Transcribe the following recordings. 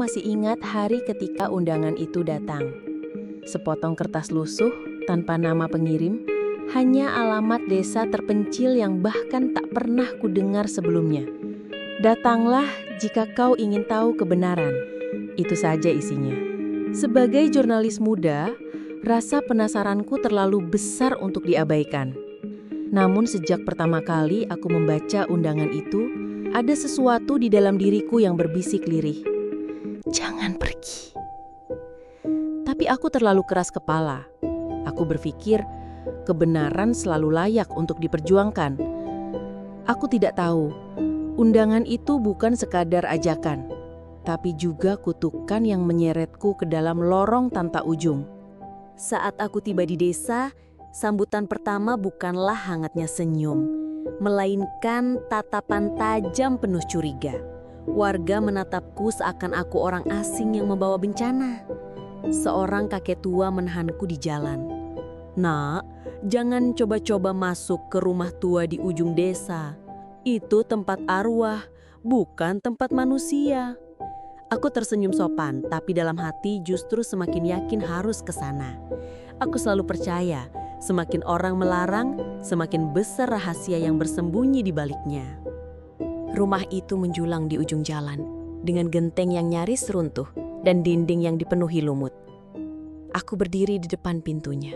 masih ingat hari ketika undangan itu datang. Sepotong kertas lusuh tanpa nama pengirim, hanya alamat desa terpencil yang bahkan tak pernah kudengar sebelumnya. Datanglah jika kau ingin tahu kebenaran. Itu saja isinya. Sebagai jurnalis muda, rasa penasaranku terlalu besar untuk diabaikan. Namun sejak pertama kali aku membaca undangan itu, ada sesuatu di dalam diriku yang berbisik lirih. Jangan pergi. Tapi aku terlalu keras kepala. Aku berpikir kebenaran selalu layak untuk diperjuangkan. Aku tidak tahu, undangan itu bukan sekadar ajakan, tapi juga kutukan yang menyeretku ke dalam lorong tanpa ujung. Saat aku tiba di desa, sambutan pertama bukanlah hangatnya senyum, melainkan tatapan tajam penuh curiga. Warga menatapku seakan aku orang asing yang membawa bencana. Seorang kakek tua menahanku di jalan. Nak, jangan coba-coba masuk ke rumah tua di ujung desa. Itu tempat arwah, bukan tempat manusia. Aku tersenyum sopan, tapi dalam hati justru semakin yakin harus ke sana. Aku selalu percaya, semakin orang melarang, semakin besar rahasia yang bersembunyi di baliknya. Rumah itu menjulang di ujung jalan, dengan genteng yang nyaris runtuh dan dinding yang dipenuhi lumut. Aku berdiri di depan pintunya,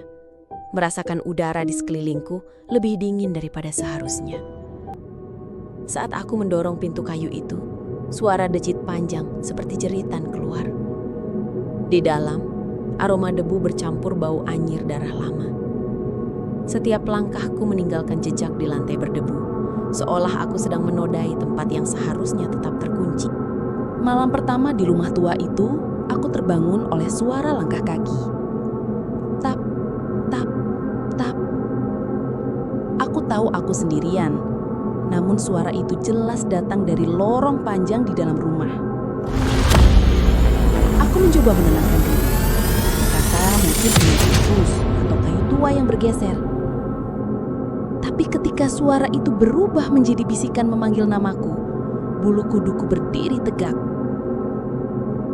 merasakan udara di sekelilingku lebih dingin daripada seharusnya. Saat aku mendorong pintu kayu itu, suara dejit panjang seperti jeritan keluar. Di dalam, aroma debu bercampur bau anyir darah lama. Setiap langkahku meninggalkan jejak di lantai berdebu, seolah aku sedang menodai tempat yang seharusnya tetap terkunci. Malam pertama di rumah tua itu, aku terbangun oleh suara langkah kaki. Tap, tap, tap. Aku tahu aku sendirian, namun suara itu jelas datang dari lorong panjang di dalam rumah. Aku mencoba menenangkan diri. Kata mungkin tikus atau kayu tua yang bergeser. Tapi ketika suara itu berubah menjadi bisikan memanggil namaku, bulu kuduku berdiri tegak.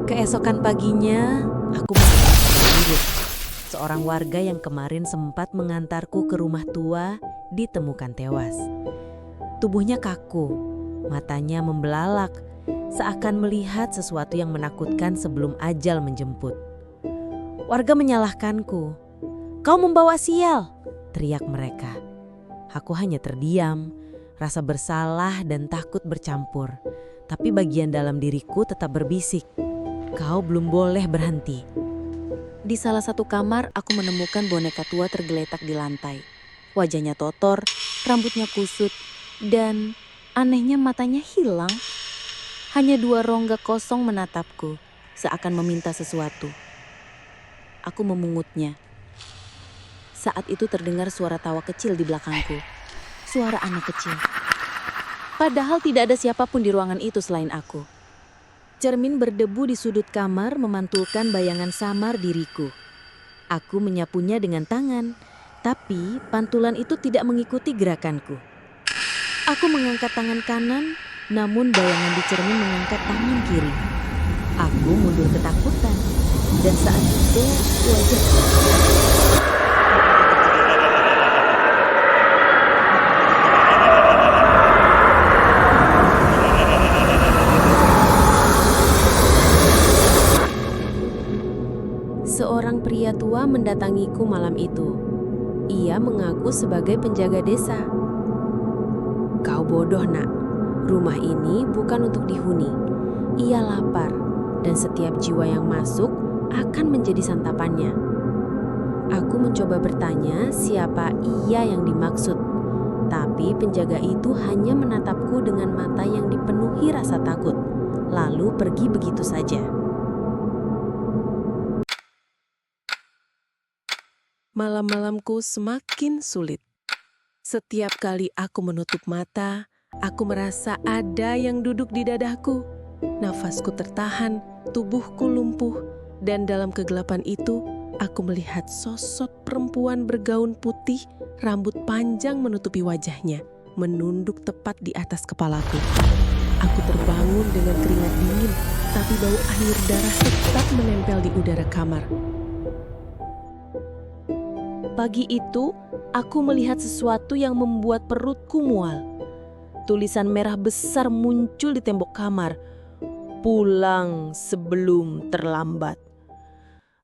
Keesokan paginya, aku mendengar seorang warga yang kemarin sempat mengantarku ke rumah tua ditemukan tewas. Tubuhnya kaku, matanya membelalak, seakan melihat sesuatu yang menakutkan sebelum ajal menjemput. Warga menyalahkanku. "Kau membawa sial!" teriak mereka. Aku hanya terdiam, rasa bersalah dan takut bercampur. Tapi bagian dalam diriku tetap berbisik, "Kau belum boleh berhenti." Di salah satu kamar, aku menemukan boneka tua tergeletak di lantai. Wajahnya totor, rambutnya kusut, dan anehnya matanya hilang. Hanya 2 rongga kosong menatapku, seakan meminta sesuatu. Aku memungutnya. Saat itu terdengar suara tawa kecil di belakangku. Suara anak kecil. Padahal tidak ada siapapun di ruangan itu selain aku. Cermin berdebu di sudut kamar memantulkan bayangan samar diriku. Aku menyapunya dengan tangan, tapi pantulan itu tidak mengikuti gerakanku. Aku mengangkat tangan kanan, namun bayangan di cermin mengangkat tangan kiri. Aku mundur ketakutan, dan saat itu wajah seorang pria tua mendatangiku malam itu. Ia mengaku sebagai penjaga desa. "Kau bodoh, Nak. Rumah ini bukan untuk dihuni. Ia lapar, dan setiap jiwa yang masuk akan menjadi santapannya." Aku mencoba bertanya siapa ia yang dimaksud, tapi penjaga itu hanya menatapku dengan mata yang dipenuhi rasa takut, lalu pergi begitu saja. Malam-malamku semakin sulit. Setiap kali aku menutup mata, aku merasa ada yang duduk di dadaku. Nafasku tertahan, tubuhku lumpuh, dan dalam kegelapan itu, aku melihat sosok perempuan bergaun putih, rambut panjang menutupi wajahnya, menunduk tepat di atas kepalaku. Aku terbangun dengan keringat dingin, tapi bau air darah tetap menempel di udara kamar. Pagi itu, aku melihat sesuatu yang membuat perutku mual. Tulisan merah besar muncul di tembok kamar. Pulang sebelum terlambat.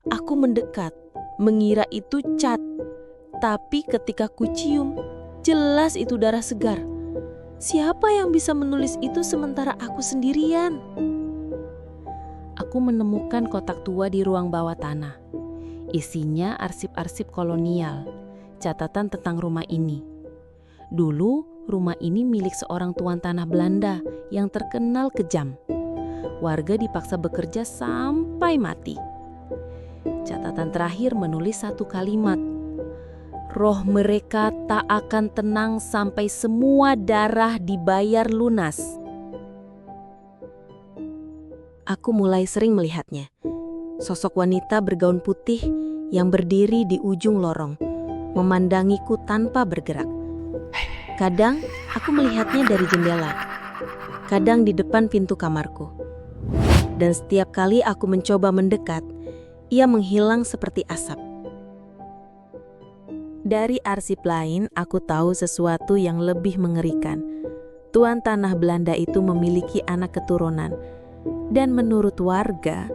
Aku mendekat, mengira itu cat. Tapi ketika ku cium, jelas itu darah segar. Siapa yang bisa menulis itu sementara aku sendirian? Aku menemukan kotak tua di ruang bawah tanah. Isinya arsip-arsip kolonial, catatan tentang rumah ini. Dulu, rumah ini milik seorang tuan tanah Belanda yang terkenal kejam. Warga dipaksa bekerja sampai mati. Catatan terakhir menulis satu kalimat. Roh mereka tak akan tenang sampai semua darah dibayar lunas. Aku mulai sering melihatnya. Sosok wanita bergaun putih yang berdiri di ujung lorong, memandangiku tanpa bergerak. Kadang aku melihatnya dari jendela, kadang di depan pintu kamarku. Dan setiap kali aku mencoba mendekat, ia menghilang seperti asap. Dari arsip lain, aku tahu sesuatu yang lebih mengerikan. Tuan tanah Belanda itu memiliki anak keturunan. Dan menurut warga,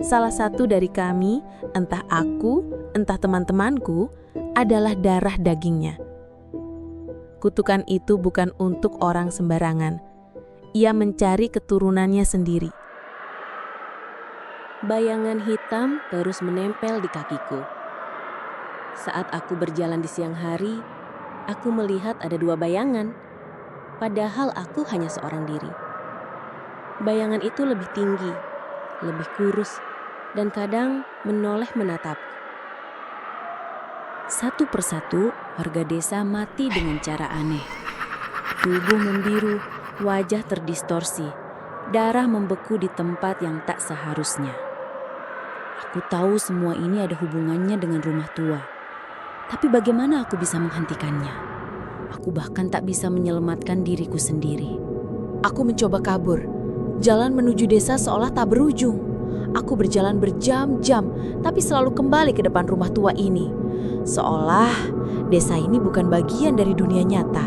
salah satu dari kami, entah aku, entah teman-temanku, adalah darah dagingnya. Kutukan itu bukan untuk orang sembarangan. Ia mencari keturunannya sendiri. Bayangan hitam terus menempel di kakiku. Saat aku berjalan di siang hari, aku melihat ada dua bayangan, padahal aku hanya seorang diri. Bayangan itu lebih tinggi, lebih kurus, dan kadang menoleh menatapku. Satu persatu, warga desa mati dengan cara aneh. Tubuh membiru, wajah terdistorsi, darah membeku di tempat yang tak seharusnya. Aku tahu semua ini ada hubungannya dengan rumah tua. Tapi bagaimana aku bisa menghentikannya? Aku bahkan tak bisa menyelamatkan diriku sendiri. Aku mencoba kabur. Jalan menuju desa seolah tak berujung. Aku berjalan berjam-jam, tapi selalu kembali ke depan rumah tua ini. Seolah desa ini bukan bagian dari dunia nyata.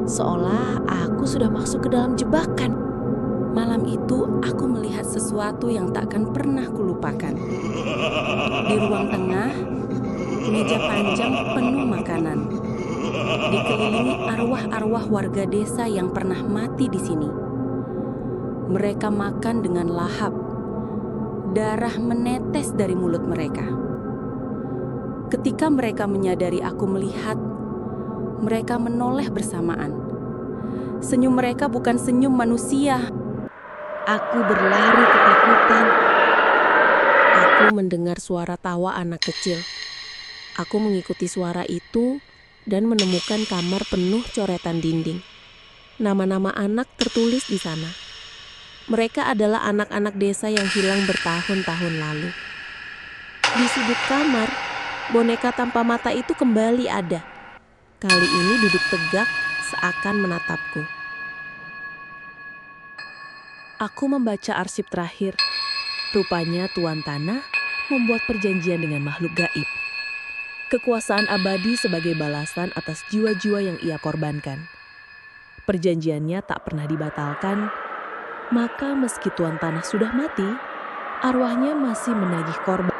Seolah aku sudah masuk ke dalam jebakan. Malam itu aku melihat sesuatu yang takkan pernah kulupakan. Di ruang tengah, meja panjang penuh makanan. Dikelilingi arwah-arwah warga desa yang pernah mati di sini. Mereka makan dengan lahap. Darah menetes dari mulut mereka. Ketika mereka menyadari aku melihat, mereka menoleh bersamaan. Senyum mereka bukan senyum manusia. Aku berlari ketakutan. Aku mendengar suara tawa anak kecil. Aku mengikuti suara itu dan menemukan kamar penuh coretan dinding. Nama-nama anak tertulis di sana. Mereka adalah anak-anak desa yang hilang bertahun-tahun lalu. Di sudut kamar, boneka tanpa mata itu kembali ada. Kali ini duduk tegak seakan menatapku. Aku membaca arsip terakhir. Rupanya Tuan Tanah membuat perjanjian dengan makhluk gaib. Kekuasaan abadi sebagai balasan atas jiwa-jiwa yang ia korbankan. Perjanjiannya tak pernah dibatalkan, maka meski Tuan Tanah sudah mati, arwahnya masih menagih korban.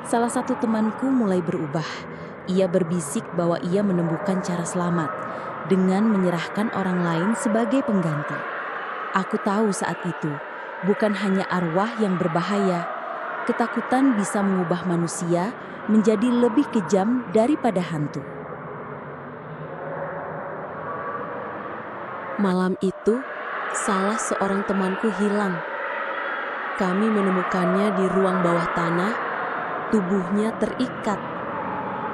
Salah satu temanku mulai berubah. Ia berbisik bahwa ia menemukan cara selamat dengan menyerahkan orang lain sebagai pengganti. Aku tahu saat itu, bukan hanya arwah yang berbahaya. Ketakutan bisa mengubah manusia menjadi lebih kejam daripada hantu. Malam itu, salah seorang temanku hilang. Kami menemukannya di ruang bawah tanah, tubuhnya terikat.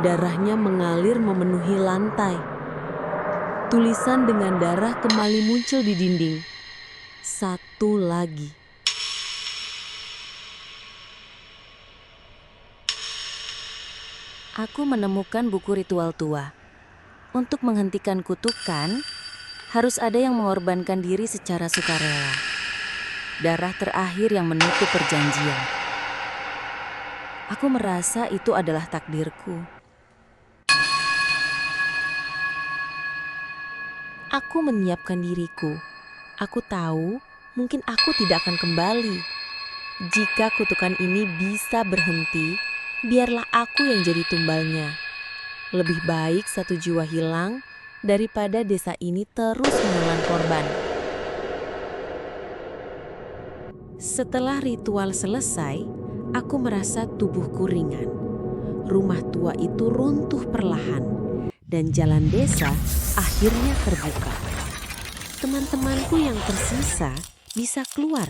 Darahnya mengalir memenuhi lantai. Tulisan dengan darah kembali muncul di dinding. Satu lagi. Aku menemukan buku ritual tua. Untuk menghentikan kutukan, Harus ada yang mengorbankan diri secara sukarela. Darah terakhir yang menutup perjanjian. Aku merasa itu adalah takdirku. Aku menyiapkan diriku. Aku tahu mungkin aku tidak akan kembali. Jika kutukan ini bisa berhenti, biarlah aku yang jadi tumbalnya. Lebih baik satu jiwa hilang daripada desa ini terus menelan korban. Setelah ritual selesai, aku merasa tubuhku ringan. Rumah tua itu runtuh perlahan, dan jalan desa akhirnya terbuka. Teman-temanku yang tersisa bisa keluar.